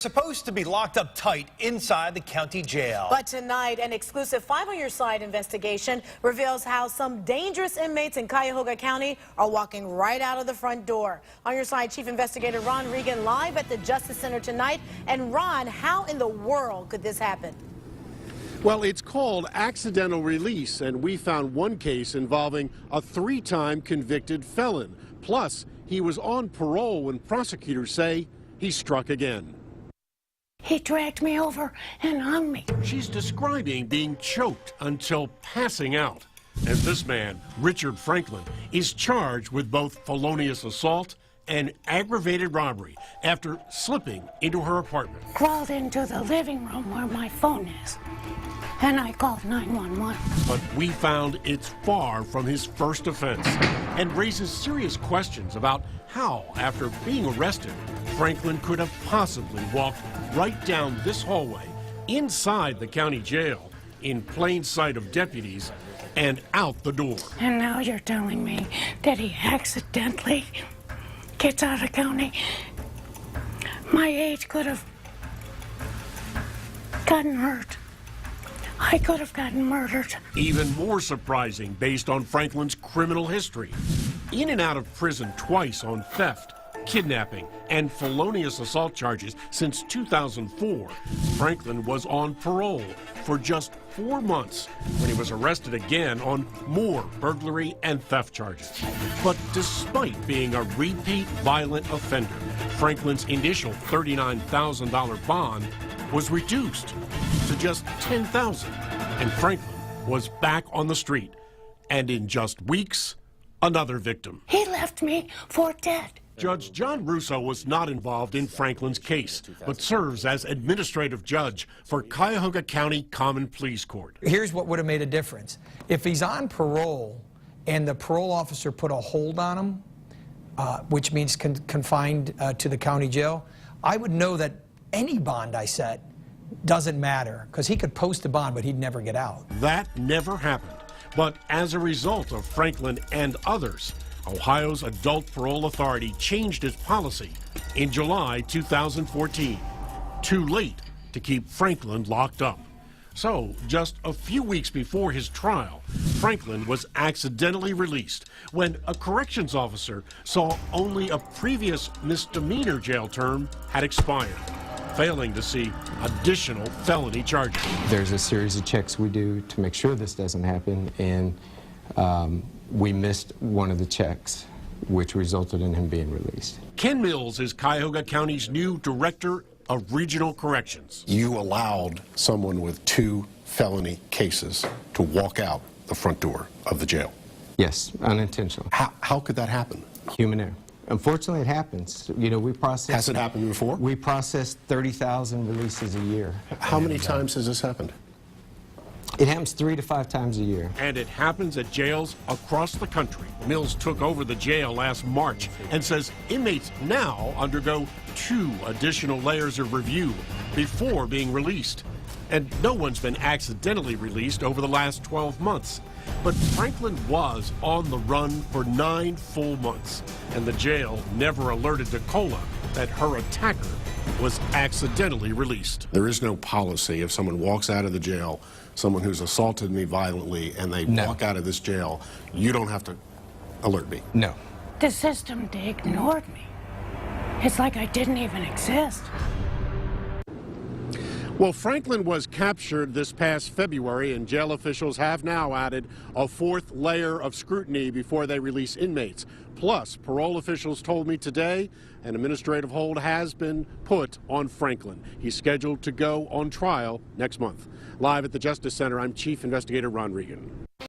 Supposed to be locked up tight inside the county jail. But tonight, an exclusive 5 on Your Side investigation reveals how some dangerous inmates in Cuyahoga County are walking right out of the front door. On Your Side, Chief Investigator Ron Regan live at the Justice Center tonight. And Ron, how in the world could this happen? Well, it's called accidental release, and we found one case involving a 3-time convicted felon. Plus, he was on parole when prosecutors say he struck again. He dragged me over and hung me. She's describing being choked until passing out. And this man, Richard Franklin, is charged with both felonious assault and aggravated robbery after slipping into her apartment. Crawled into the living room where my phone is, and I called 911. But we found it's far from his first offense and raises serious questions about how, after being arrested, Franklin could have possibly walked right down this hallway inside the county jail in plain sight of deputies and out the door. And now you're telling me that he accidentally gets out of county? My age could have gotten hurt. I could have gotten murdered. Even more surprising based on Franklin's criminal history. In and out of prison twice on theft, kidnapping, and felonious assault charges since 2004, Franklin was on parole for just 4 months when he was arrested again on more burglary and theft charges. But despite being a repeat violent offender, Franklin's initial $39,000 bond was reduced to just $10,000, and Franklin was back on the street. And in just weeks, another victim. He left me for dead. Judge John Russo was not involved in Franklin's case, but serves as administrative judge for Cuyahoga County Common Pleas Court. Here's what would have made a difference. If he's on parole and the parole officer put a hold on him, which means confined to the county jail, I would know that any bond I set doesn't matter, because he could post a bond, but he'd never get out. That never happened. But as a result of Franklin and others, Ohio's Adult Parole Authority changed its policy in July 2014. Too late to keep Franklin locked up. So, just a few weeks before his trial, Franklin was accidentally released when a corrections officer saw only a previous misdemeanor jail term had expired, failing to see additional felony charges. There's a series of checks we do to make sure this doesn't happen, and we missed one of the checks, which resulted in him being released. Ken Mills is Cuyahoga County's new Director of Regional Corrections. You allowed someone with 2 felony cases to walk out the front door of the jail. Yes, unintentional. How could that happen? Human error. Unfortunately, it happens. You know, we process... Has it happened before? We process 30,000 releases a year. How many times has this happened? It happens 3 to 5 times a year. And it happens at jails across the country. Mills took over the jail last March and says inmates now undergo 2 additional layers of review before being released. And no one's been accidentally released over the last 12 months. But Franklin was on the run for 9 full months, and the jail never alerted Nicola that her attacker was accidentally released. There is no policy if someone walks out of the jail, someone who's assaulted me violently, and they walk out of this jail, you don't have to alert me. No. The system, they ignored me. It's like I didn't even exist. Well, Franklin was captured this past February, and jail officials have now added a 4th layer of scrutiny before they release inmates. Plus, parole officials told me today an administrative hold has been put on Franklin. He's scheduled to go on trial next month. Live at the Justice Center, I'm Chief Investigator Ron Regan.